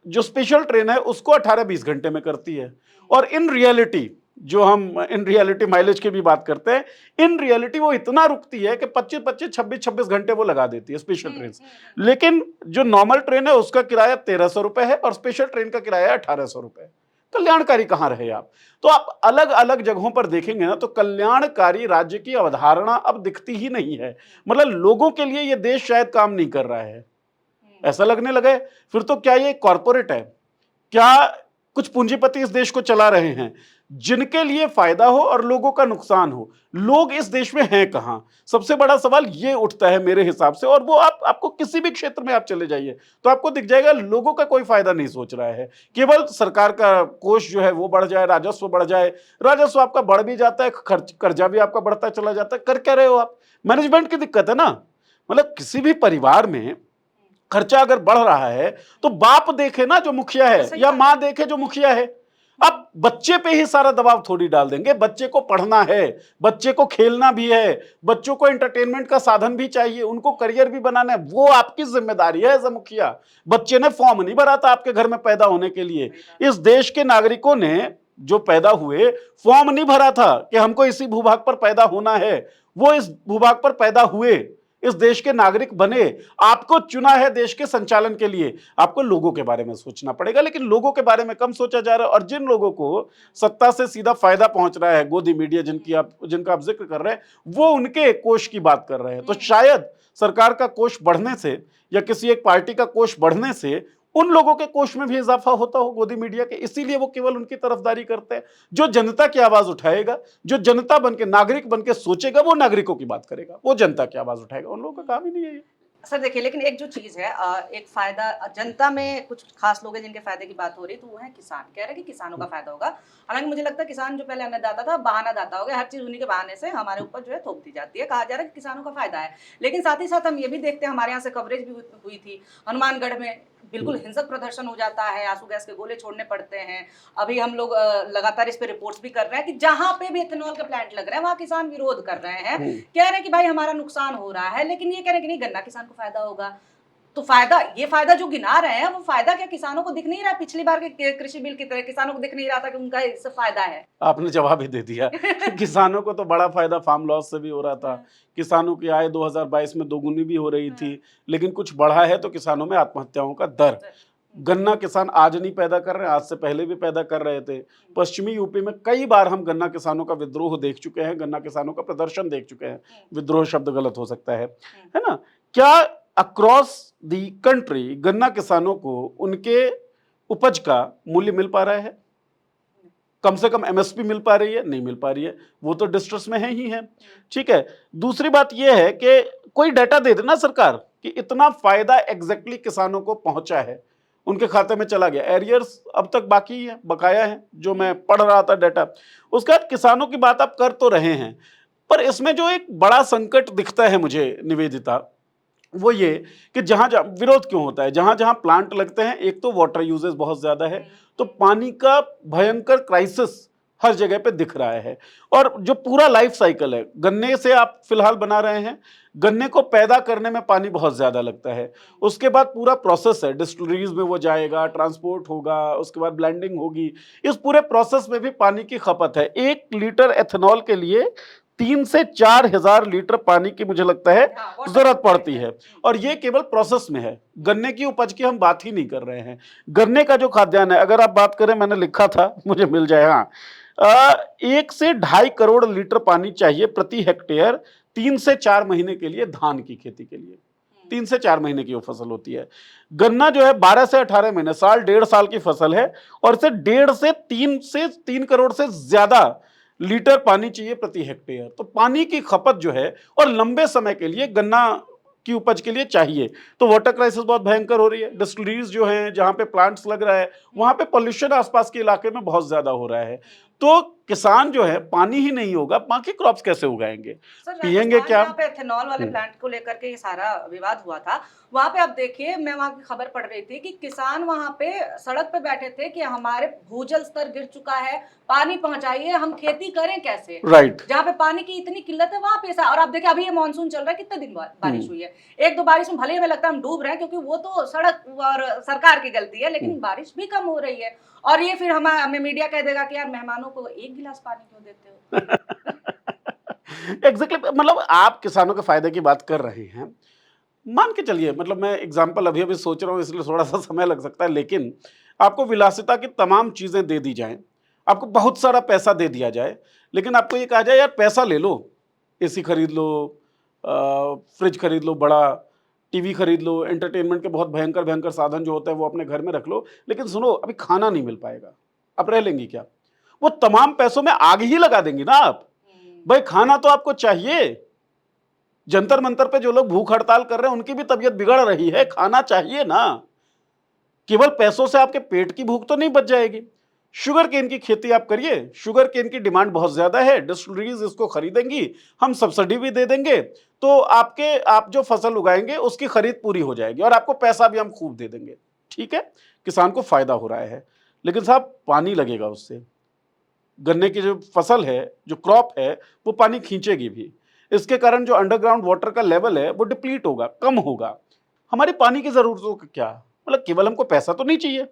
जो स्पेशल ट्रेन है उसको 18-20 घंटे में करती है। और इन रियलिटी, जो हम इन रियलिटी माइलेज की भी बात करते हैं, इन रियलिटी वो इतना रुकती है कि 25-25 26-26 घंटे वो लगा देती है स्पेशल ट्रेन। लेकिन जो नॉर्मल ट्रेन है उसका किराया 1300 रुपए है और स्पेशल ट्रेन का किराया 1800 रुपए। कल्याणकारी कहां रहे आप? तो आप अलग अलग जगहों पर देखेंगे ना, तो कल्याणकारी राज्य की अवधारणा अब दिखती ही नहीं है। मतलब लोगों के लिए ये देश शायद काम नहीं कर रहा है, ऐसा लगने लगा है। फिर तो क्या ये कॉरपोरेट है? क्या कुछ पूंजीपति इस देश को चला रहे हैं जिनके लिए फायदा हो और लोगों का नुकसान हो? लोग इस देश में हैं कहां? सबसे बड़ा सवाल ये उठता है मेरे हिसाब से। और वो आपको किसी भी क्षेत्र में आप चले जाइए तो आपको दिख जाएगा, लोगों का कोई फायदा नहीं सोच रहा है। केवल सरकार का कोष जो है वो बढ़ जाए, राजस्व बढ़ जाए। राजस्व आपका बढ़ भी जाता है, कर्जा भी आपका बढ़ता चला जाता है। कर क्या रहे हो आप? मैनेजमेंट की दिक्कत है ना। मतलब किसी भी परिवार में खर्चा अगर बढ़ रहा है तो बाप देखे ना जो मुखिया है, या मां देखे जो मुखिया है। अब बच्चे पे ही सारा दबाव थोड़ी डाल देंगे। बच्चे को पढ़ना है, बच्चे को खेलना भी है, बच्चों को एंटरटेनमेंट का साधन भी चाहिए, उनको करियर भी बनाना है, वो आपकी जिम्मेदारी है एज अ मुखिया। बच्चे ने फॉर्म नहीं भरा था आपके घर में पैदा होने के लिए। इस देश के नागरिकों ने जो पैदा हुए फॉर्म नहीं भरा था कि हमको इसी भूभाग पर पैदा होना है। वो इस भूभाग पर पैदा हुए, इस देश के नागरिक बने, आपको चुना है देश के संचालन के लिए। आपको लोगों के बारे में सोचना पड़ेगा, लेकिन लोगों के बारे में कम सोचा जा रहा है। और जिन लोगों को सत्ता से सीधा फायदा पहुंच रहा है, गोदी मीडिया जिनका आप जिक्र कर रहे हैं, वो उनके कोष की बात कर रहे हैं। तो शायद सरकार का कोष बढ़ने से या किसी एक पार्टी का कोष बढ़ने से उन लोगों के कोष में भी इजाफा होता हो, गोदी मीडिया के, इसीलिए वो केवल उनकी तरफदारी करते हैं। जो जनता की आवाज उठाएगा, जो जनता बनके, नागरिक बनके सोचेगा, वो नागरिकों की बात करेगा, वो जनता की आवाज उठाएगा। उन लोगों का काम ही नहीं है ये। सर देखिए, लेकिन एक जो चीज है, एक फायदा जनता में कुछ खास लोग हैं जिनके फायदे की बात हो रही है, तो वो है किसान। कह रहे हैं कि किसानों का फायदा होगा। हालांकि मुझे लगता है किसान जो पहले अन्नदाता था, बहाना दाता हो गया। हर चीज उन्हीं के बहाने से हमारे ऊपर जो है थोप दी जाती है। कहा जा रहा है कि किसानों का फायदा है, लेकिन साथ ही साथ हम ये भी देखते हैं, हमारे यहाँ से कवरेज भी हुई थी, हनुमानगढ़ में बिल्कुल हिंसक प्रदर्शन हो जाता है, आंसू गैस के गोले छोड़ने पड़ते हैं। अभी हम लोग लगातार इस पे रिपोर्ट्स भी कर रहे हैं कि जहां पे भी इथेनॉल के प्लांट लग रहे हैं वहां किसान विरोध कर रहे हैं, कह रहे हैं कि भाई हमारा नुकसान हो रहा है। लेकिन ये कह रहे हैं कि नहीं, गन्ना किसान को फायदा होगा। तो फायदा, ये फायदा जो गिना रहे हैं, वो फायदा क्या किसानों को दिख नहीं रहा? पिछली बार के कृषि बिल की तरह किसानों को दिख नहीं रहा था कि उनका इससे फायदा है? आपने जवाब ही दे दिया। किसानों को तो बड़ा फायदा फार्म लॉस से भी हो रहा था। किसानों की आय 2022 में दोगुनी भी हो रही थी, लेकिन कुछ बढ़ा है तो किसानों में आत्महत्याओं का दर। गन्ना किसान आज नहीं पैदा कर रहे हैं, आज से पहले भी पैदा कर रहे थे। पश्चिमी यूपी में कई बार हम गन्ना किसानों का विद्रोह देख चुके हैं, गन्ना किसानों का प्रदर्शन देख चुके हैं। विद्रोह शब्द गलत हो सकता है ना। क्या अक्रॉस दी कंट्री गन्ना किसानों को उनके उपज का मूल्य मिल पा रहा है? कम से कम एमएसपी मिल पा रही है? नहीं मिल पा रही है। वो तो डिस्ट्रेस में है ही है। ठीक है, दूसरी बात यह है कि कोई डाटा दे देना सरकार कि इतना फायदा एग्जैक्टली किसानों को पहुंचा है, उनके खाते में चला गया। एरियर्स अब तक बाकी है, बकाया है, जो मैं पढ़ रहा था डाटा। उसके बाद किसानों की बात आप कर तो रहे हैं, पर इसमें जो एक बड़ा संकट दिखता है मुझे निवेदिता, वो ये कि जहां जहां विरोध क्यों होता है, जहां जहां प्लांट लगते हैं, एक तो वाटर यूजेस बहुत ज्यादा है, तो पानी का भयंकर क्राइसिस हर जगह पे दिख रहा है। और जो पूरा लाइफ साइकिल है, गन्ने से आप फिलहाल बना रहे हैं, गन्ने को पैदा करने में पानी बहुत ज्यादा लगता है। उसके बाद पूरा प्रोसेस है, डिस्टिलरीज में वो जाएगा, ट्रांसपोर्ट होगा, उसके बाद ब्लेंडिंग होगी। इस पूरे प्रोसेस में भी पानी की खपत है। 1 लीटर एथेनॉल के लिए 3 से 4 हजार लीटर पानी की मुझे लगता है हाँ, water जरूरत पड़ती supply है। और ये केवल प्रोसेस में है, गन्ने की उपज की हम बात ही नहीं कर रहे हैं। गन्ने का जो खाद्यान्न है, अगर आप बात करें, मैंने लिखा था, मुझे मिल जाए, हाँ, 1 से 2.5 करोड़ लीटर पानी चाहिए प्रति हेक्टेयर 3 से 4 महीने के लिए, धान की खेती के लिए। 3 से 4 महीने की वो फसल होती है। गन्ना जो है 12 से 18 महीने, साल 1.5 साल की फसल है, और इसे 1.5 से 3 करोड़ से ज्यादा लीटर पानी चाहिए प्रति हेक्टेयर। तो पानी की खपत जो है, और लंबे समय के लिए गन्ना की उपज के लिए चाहिए, तो वाटर क्राइसिस बहुत भयंकर हो रही है। डिस्टिलरीज जो हैं, जहां पे प्लांट्स लग रहा है, वहां पे पॉल्यूशन आसपास के इलाके में बहुत ज्यादा हो रहा है। तो किसान जो है, पानी ही नहीं होगा, बाकी क्रॉप्स कैसे उगाएंगे, सर, पिएंगे राजस्थान क्या? जहाँ पे एथेनॉल वाले प्लांट को लेकर के ये सारा विवाद हुआ था, वहां पे आप देखिए, मैं वहां की खबर पढ़ रही थी कि किसान वहां पे सड़क पे बैठे थे कि हमारे भूजल स्तर गिर चुका है, पानी पहुंचाइए, हम खेती करें कैसे। राइट। जहाँ पे पानी की इतनी किल्लत है वहां पे ऐसा। और आप देखिए, अभी ये मानसून चल रहा है, कितने दिन बाद बारिश हुई है। 1-2 बारिश में भले ही हमें लगता है हम डूब रहे हैं, क्योंकि वो तो सड़क और सरकार की गलती है, लेकिन बारिश भी कम हो रही है। और ये फिर हमें मीडिया कह देगा कि यार, मेहमानों को 1 गिलास पानी क्यों देते हो। एग्जैक्टली, मतलब आप किसानों के फायदे की बात कर रहे हैं, मान के चलिए, मतलब मैं एग्जाम्पल अभी अभी सोच रहा हूँ, इसलिए थोड़ा सा समय लग सकता है, लेकिन आपको विलासिता की तमाम चीजें दे दी जाएं, आपको बहुत सारा पैसा दे दिया जाए, लेकिन आपको ये कहा जाए, यार पैसा ले लो, एसी खरीद लो, फ्रिज खरीद लो, बड़ा टीवी खरीद लो, एंटरटेनमेंट के बहुत भयंकर भयंकर साधन जो होते हैं वो अपने घर में रख लो, लेकिन सुनो, अभी खाना नहीं मिल पाएगा, आप रह लेंगी क्या? वो तमाम पैसों में आग ही लगा देंगी ना आप। भाई, खाना तो आपको चाहिए। जंतर मंतर पे जो लोग भूख हड़ताल कर रहे हैं, उनकी भी तबीयत बिगड़ रही है, खाना चाहिए ना। केवल पैसों से आपके पेट की भूख तो नहीं बच जाएगी। शुगर केन की खेती आप करिए, शुगर केन की डिमांड बहुत ज्यादा है, डिस्टिलरीज इसको खरीदेंगी, हम सब्सिडी भी दे देंगे, तो आप जो फसल उगाएंगे उसकी खरीद पूरी हो जाएगी, और आपको पैसा भी हम खूब दे देंगे। ठीक है, किसान को फायदा हो रहा है, लेकिन साहब पानी लगेगा उससे। गन्ने की जो फसल है, जो क्रॉप है, वो पानी खींचेगी भी। इसके कारण जो अंडरग्राउंड वाटर का लेवल है वो डिप्लीट होगा, कम होगा। हमारी पानी की जरूरतों का क्या, मतलब केवल हमको पैसा तो नहीं चाहिए,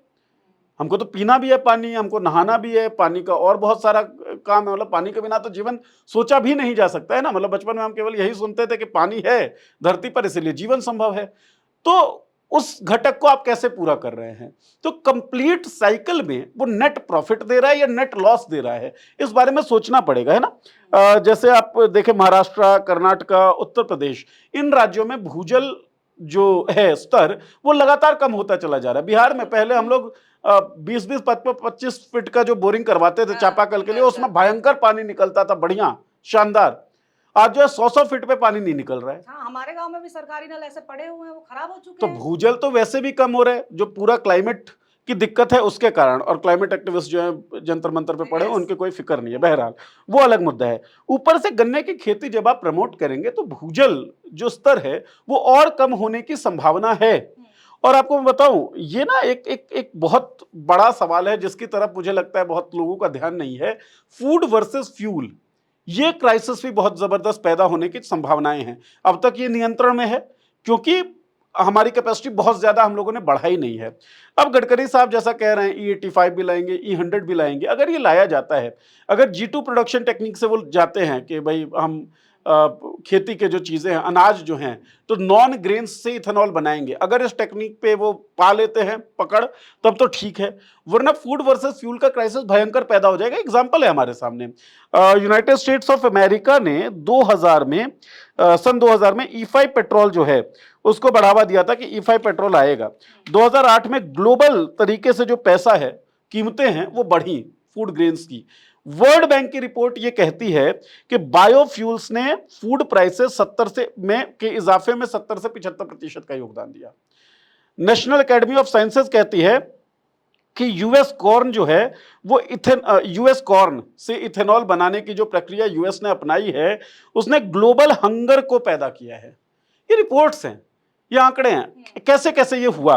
हमको तो पीना भी है पानी, हमको नहाना भी है पानी का, और बहुत सारा काम है। मतलब पानी के बिना तो जीवन सोचा भी नहीं जा सकता है ना। मतलब बचपन में हम केवल यही सुनते थे कि पानी है धरती पर, इसलिए जीवन संभव है। तो उस घटक को आप कैसे पूरा कर रहे हैं? तो कंप्लीट साइकिल में वो नेट प्रॉफिट दे रहा है या नेट लॉस दे रहा है, इस बारे में सोचना पड़ेगा, है ना। जैसे आप देखें, महाराष्ट्र, कर्नाटका, उत्तर प्रदेश, इन राज्यों में भूजल जो है स्तर, वो लगातार कम होता चला जा रहा है। बिहार में पहले हम लोग 20-20, 25 फीट का जो बोरिंग करवाते थे चापाकल के लिए, उसमें भयंकर पानी निकलता था, बढ़िया, शानदार। आज जो है 100-100 फीट पे पानी नहीं निकल रहा है। हाँ, हमारे गांव में भी सरकारी नल ऐसे पड़े हुए हैं, वो खराब हो चुके तो हैं। भूजल तो वैसे भी कम हो रहा है, जो पूरा क्लाइमेट की दिक्कत है उसके कारण, और क्लाइमेट एक्टिविस्ट जो है जंतर मंतर पे पड़े हैं, उनकी कोई फिक्र नहीं है। बहरहाल, वो अलग मुद्दा है। ऊपर से गन्ने की खेती जब आप प्रमोट करेंगे, तो भूजल जो स्तर है वो और कम होने की संभावना है। और आपको मैं बताऊं, ये ना एक एक एक बहुत बड़ा सवाल है, जिसकी तरफ मुझे लगता है बहुत लोगों का ध्यान नहीं है। फूड वर्सेस फ्यूल, ये क्राइसिस भी बहुत जबरदस्त पैदा होने की संभावनाएं हैं। अब तक ये नियंत्रण में है, क्योंकि हमारी कैपेसिटी बहुत ज्यादा हम लोगों ने बढ़ाई नहीं है। अब गडकरी साहब जैसा कह रहे हैं, E85 भी लाएंगे, E100 भी लाएंगे। अगर ये लाया जाता है, अगर G2 प्रोडक्शन टेक्निक से वो जाते हैं कि भाई हम खेती के जो चीजें हैं, अनाज जो हैं, तो नॉन ग्रेन्स से इथेनॉल बनाएंगे, अगर इस टेक्निक पे वो पा लेते हैं पकड़, तब तो ठीक है, वरना फूड वर्सेस फ्यूल का क्राइसिस भयंकर पैदा हो जाएगा। एग्जांपल है हमारे सामने, यूनाइटेड स्टेट्स ऑफ अमेरिका ने 2000 में सन 2000 में E5 पेट्रोल जो है उसको बढ़ावा दिया था कि E5 पेट्रोल आएगा। 2008 में ग्लोबल तरीके से जो पैसा है, कीमतें हैं, वो बढ़ी फूड ग्रेन्स की। वर्ल्ड बैंक की रिपोर्ट ये कहती है कि बायोफ्यूल्स ने फूड प्राइसेस 70 से में के इजाफे में 70 से 75% का योगदान दिया। नेशनल एकेडमी ऑफ साइंसेज कहती है कि यूएस कॉर्न जो है वो यूएस कॉर्न से इथेनॉल बनाने की जो प्रक्रिया यूएस ने अपनाई है, उसने ग्लोबल हंगर को पैदा किया है। ये रिपोर्ट्स हैं, ये आंकड़े हैं, कैसे कैसे ये हुआ।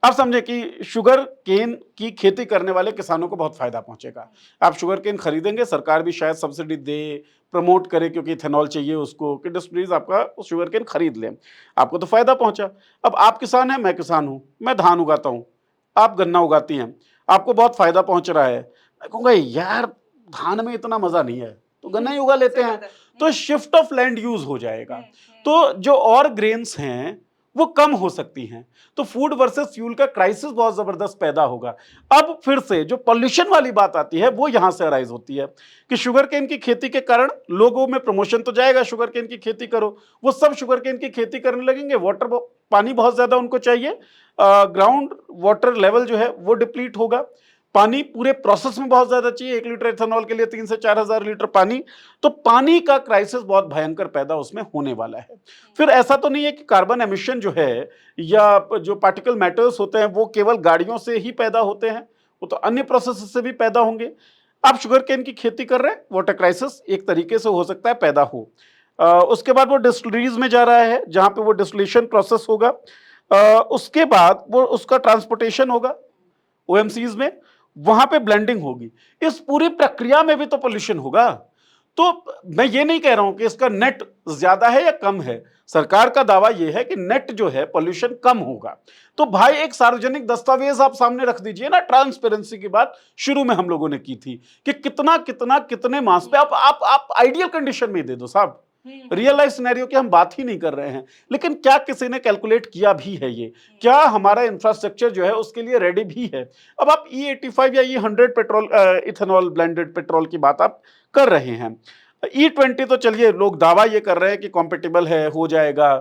आप समझे कि शुगर केन की खेती करने वाले किसानों को बहुत फायदा पहुंचेगा। आप शुगर केन खरीदेंगे, सरकार भी शायद सब्सिडी दे, प्रमोट करे, क्योंकि इथेनॉल चाहिए उसको, कि डिस्टिलरीज आपका शुगर केन खरीद लें, आपको तो फायदा पहुंचा। अब आप किसान हैं, मैं किसान हूं, मैं धान उगाता हूं, आप गन्ना उगाती हैं, आपको बहुत फायदा पहुंच रहा है। मैं कहूँगा यार धान में इतना मजा नहीं है, तो गन्ना ही उगा लेते हैं। तो शिफ्ट ऑफ लैंड यूज हो जाएगा, तो जो और ग्रेन्स हैं वो कम हो सकती हैं, तो फूड वर्सेस फ्यूल का क्राइसिस बहुत जबरदस्त पैदा होगा। अब फिर से जो पॉल्यूशन वाली बात आती है वो यहां से अराइज होती है कि शुगर केन की खेती के कारण लोगों में प्रमोशन तो जाएगा, शुगर केन की खेती करो, वो सब शुगर केन की खेती करने लगेंगे, वाटर पानी बहुत ज्यादा उनको चाहिए, ग्राउंड वाटर लेवल जो है वो डिप्लीट होगा, पानी पूरे प्रोसेस में बहुत ज्यादा चाहिए, 1 लीटर इथेनॉल के लिए 3 से 4 हजार लीटर पानी, तो पानी का क्राइसिस बहुत भयंकर पैदा उसमें होने वाला है। फिर ऐसा तो नहीं है कि कार्बन एमिशन जो है या जो पार्टिकल मैटर्स होते हैं वो केवल गाड़ियों से ही पैदा होते हैं, वो तो अन्य प्रोसेस से भी पैदा होंगे। आप शुगर केन की खेती कर रहे हैं, वाटर क्राइसिस एक तरीके से हो सकता है पैदा हो। उसके बाद वो डिस्टिलरीज में जा रहा है जहां पे वो डिस्टिलेशन प्रोसेस होगा, उसके बाद वो उसका ट्रांसपोर्टेशन होगा ओएमसीज में, वहां पे ब्लेंडिंग होगी, इस पूरी प्रक्रिया में भी तो पोल्यूशन होगा। तो मैं ये नहीं कह रहा हूं कि इसका नेट ज्यादा है या कम है, सरकार का दावा यह है कि नेट जो है पोल्यूशन कम होगा। तो भाई एक सार्वजनिक दस्तावेज आप सामने रख दीजिए ना, ट्रांसपेरेंसी की बात शुरू में हम लोगों ने की थी कि कितना कितना कितने मास पे आप आइडियल कंडीशन में दे दो साहब, रियल लाइफ सिनेरियो की हम बात ही नहीं कर रहे हैं, लेकिन क्या किसी ने कैलकुलेट किया भी है ये, क्या हमारा इंफ्रास्ट्रक्चर जो है उसके लिए रेडी भी है। अब आप E85 या E100 petrol ethanol blended petrol की बात आप कर रहे हैं, E20 तो चलिए लोग दावा ये कर रहे हैं कि कॉम्पेटिबल है, हो जाएगा,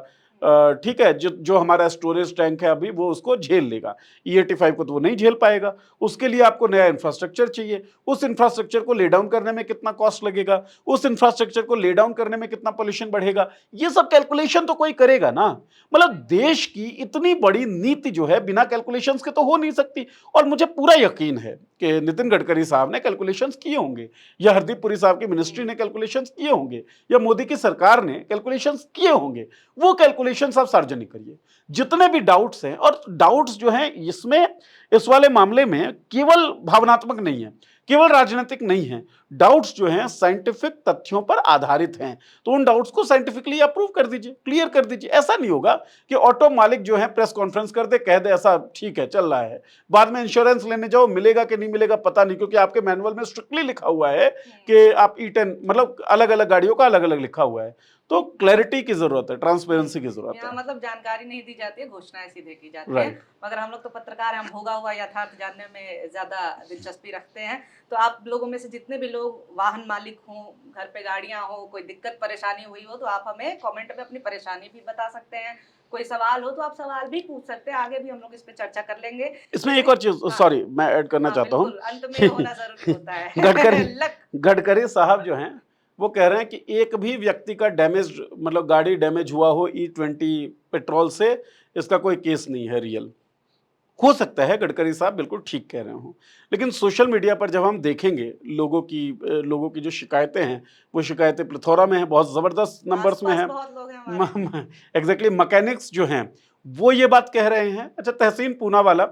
ठीक है, जो जो हमारा स्टोरेज टैंक है अभी वो उसको झेल लेगा, E85 को तो वो नहीं झेल पाएगा, उसके लिए आपको नया इंफ्रास्ट्रक्चर चाहिए, उस इंफ्रास्ट्रक्चर को ले डाउन करने में कितना कॉस्ट लगेगा, उस इंफ्रास्ट्रक्चर को ले डाउन करने में कितना पोल्यूशन बढ़ेगा, ये सब कैलकुलेशन तो कोई करेगा ना। मतलब देश की इतनी बड़ी नीति जो है बिना कैलकुलेशंस के तो हो नहीं सकती, और मुझे पूरा यकीन है कि नितिन गडकरी साहब ने कैलकुलेशंस किए होंगे, या हरदीप पुरी साहब की मिनिस्ट्री ने कैलकुलेशंस किए होंगे, या मोदी की सरकार ने कैलकुलेशंस किए होंगे, वो कैलकुलेशंस आप सार्वजनिक करिए। जितने भी डाउट्स हैं, और डाउट्स जो हैं इसमें इस वाले मामले में केवल भावनात्मक नहीं है, केवल राजनीतिक नहीं है, डाउट्स जो हैं साइंटिफिक तथ्यों पर आधारित हैं, तो उन डाउट्स को साइंटिफिकली अप्रूव कर दीजिए, क्लियर कर दीजिए। ऐसा नहीं होगा कि ऑटो मालिक जो है प्रेस कॉन्फ्रेंस कर दे, कह दे ऐसा ठीक है चल रहा है, बाद में इंश्योरेंस लेने जाओ मिलेगा कि नहीं मिलेगा पता नहीं, क्योंकि आपके मैनुअल में स्ट्रिक्टली लिखा हुआ है कि आप E10 मतलब अलग अलग गाड़ियों का अलग अलग लिखा हुआ है। तो क्लैरिटी की जरूरत है, ट्रांसपेरेंसी की जरूरत यहाँ है। मतलब जानकारी नहीं दी जाती है, घोषणाएं सीधे की जाती है। राइट। मगर हम लोग तो पत्रकार हैं, हम होगा हुआ यथार्थ जानने में ज्यादा दिलचस्पी रखते हैं। तो आप लोगों में से जितने भी लोग वाहन मालिक हों, घर पे गाड़ियां हो, कोई दिक्कत परेशानी हुई हो, तो आप हमें कमेंट में अपनी परेशानी भी बता सकते हैं, कोई सवाल हो तो आप सवाल भी पूछ सकते हैं, आगे भी हम लोग इस पे चर्चा कर लेंगे। इसमें एक और चीज, हाँ, सॉरी मैं ऐड करना हाँ, चाहता हूँ, बिल्कुल, अंत में होना जरूरी होता है। गडकरी साहब जो हैं वो कह रहे हैं कि एक भी व्यक्ति का डैमेज मतलब गाड़ी डैमेज हुआ हो E20 पेट्रोल से, इसका कोई केस नहीं है रियल। हो सकता है गडकरी साहब बिल्कुल ठीक कह रहे हो, लेकिन सोशल मीडिया पर जब हम देखेंगे लोगों की जो शिकायतें हैं, वो शिकायतें प्लेथोरा में हैं, बहुत ज़बरदस्त नंबर्स में आसपास हैं। बहुत लोग हैं हमारे। एग्जैक्टली मैकेनिक्स जो हैं वो ये बात कह रहे हैं। अच्छा, तहसीन पूनावाला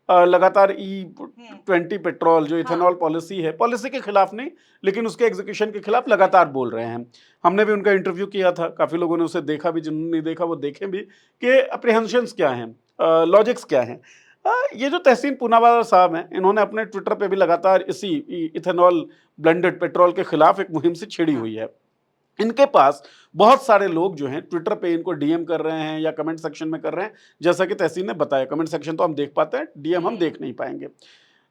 लगातार E20 पेट्रोल जो इथेनॉल पॉलिसी है, पॉलिसी के खिलाफ नहीं लेकिन उसके एग्जीक्यूशन के खिलाफ लगातार बोल रहे हैं। हमने भी उनका इंटरव्यू किया था, काफ़ी लोगों ने उसे देखा भी, जिन्होंने नहीं देखा वो देखें भी कि अप्रीहेंशंस क्या हैं, लॉजिक्स क्या हैं। ये जो तहसीन पूनावाला साहब हैं, इन्होंने अपने ट्विटर पे भी लगातार इसी इथेनॉल ब्लेंडेड पेट्रोल के खिलाफ एक मुहिम से छिड़ी हुई है। इनके पास बहुत सारे लोग जो हैं ट्विटर पे इनको डीएम कर रहे हैं या कमेंट सेक्शन में कर रहे हैं, जैसा कि तहसीन ने बताया, कमेंट सेक्शन तो हम देख पाते हैं, डीएम हम देख नहीं पाएंगे।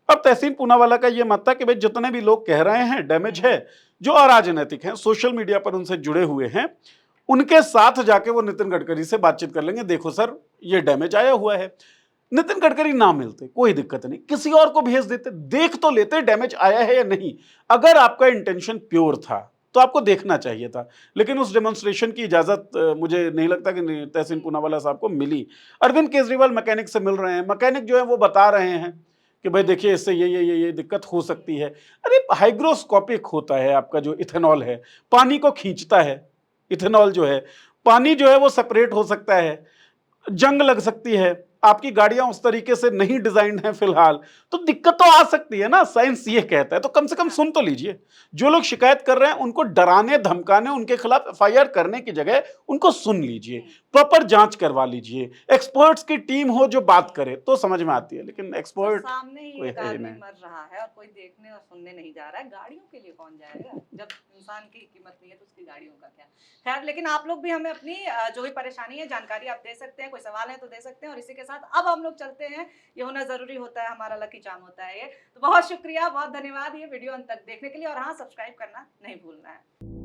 अब तहसीन पूनावाला का ये मत था कि भाई जितने भी लोग कह रहे हैं डैमेज है, जो अराजनैतिक हैं, सोशल मीडिया पर उनसे जुड़े हुए हैं, उनके साथ जाके वो नितिन गडकरी से बातचीत कर लेंगे, देखो सर ये डैमेज आया हुआ है। नितिन गडकरी ना मिलते कोई दिक्कत नहीं, किसी और को भेज देते, देख तो लेते डैमेज आया है या नहीं। अगर आपका इंटेंशन प्योर था तो आपको देखना चाहिए था, लेकिन उस डेमोन्स्ट्रेशन की इजाजत मुझे नहीं लगता कि तहसीन पूनावाला साहब को मिली। अरविंद केजरीवाल मैकेनिक से मिल रहे हैं, मैकेनिक जो है वो बता रहे हैं कि भाई देखिए इससे ये दिक्कत हो सकती है। अरे हाइग्रोस्कोपिक होता है आपका जो इथेनॉल है, पानी को खींचता है। इथेनॉल जो है, पानी जो है वो सेपरेट हो सकता है, जंग लग सकती है, आपकी गाड़ियां उस तरीके से नहीं डिजाइंड हैं फिलहाल, तो दिक्कत तो आ सकती है ना, साइंस ये कहता है। तो कम से कम सुन तो लीजिए। जो लोग शिकायत कर रहे हैं उनको डराने धमकाने, उनके खिलाफ एफआईआर करने की जगह उनको सुन लीजिए, प्रॉपर जांच करवा लीजिए। एक्सपर्ट्स की टीम हो जो बात करे तो समझ में आती है, लेकिन सर, एक्सपर्ट सामने ही कोई एक है ही आदमी नहीं। मर रहा है और कोई देखने और सुनने नहीं जा रहा है, गाड़ियों के लिए कौन जाएगा? जब इंसान की कीमत नहीं है तो उसकी गाड़ियों का क्या? खैर, लेकिन आप लोग भी हमें अपनी जो भी परेशानी है जानकारी आप दे सकते हैं, कोई सवाल है तो दे सकते हैं। और इसी के साथ अब हम लोग चलते हैं, ये होना जरूरी होता है, हमारा लकी चार्म होता है ये। तो बहुत शुक्रिया, बहुत धन्यवाद ये वीडियो अंत तक देखने के लिए, और हाँ, सब्सक्राइब करना नहीं भूलना है।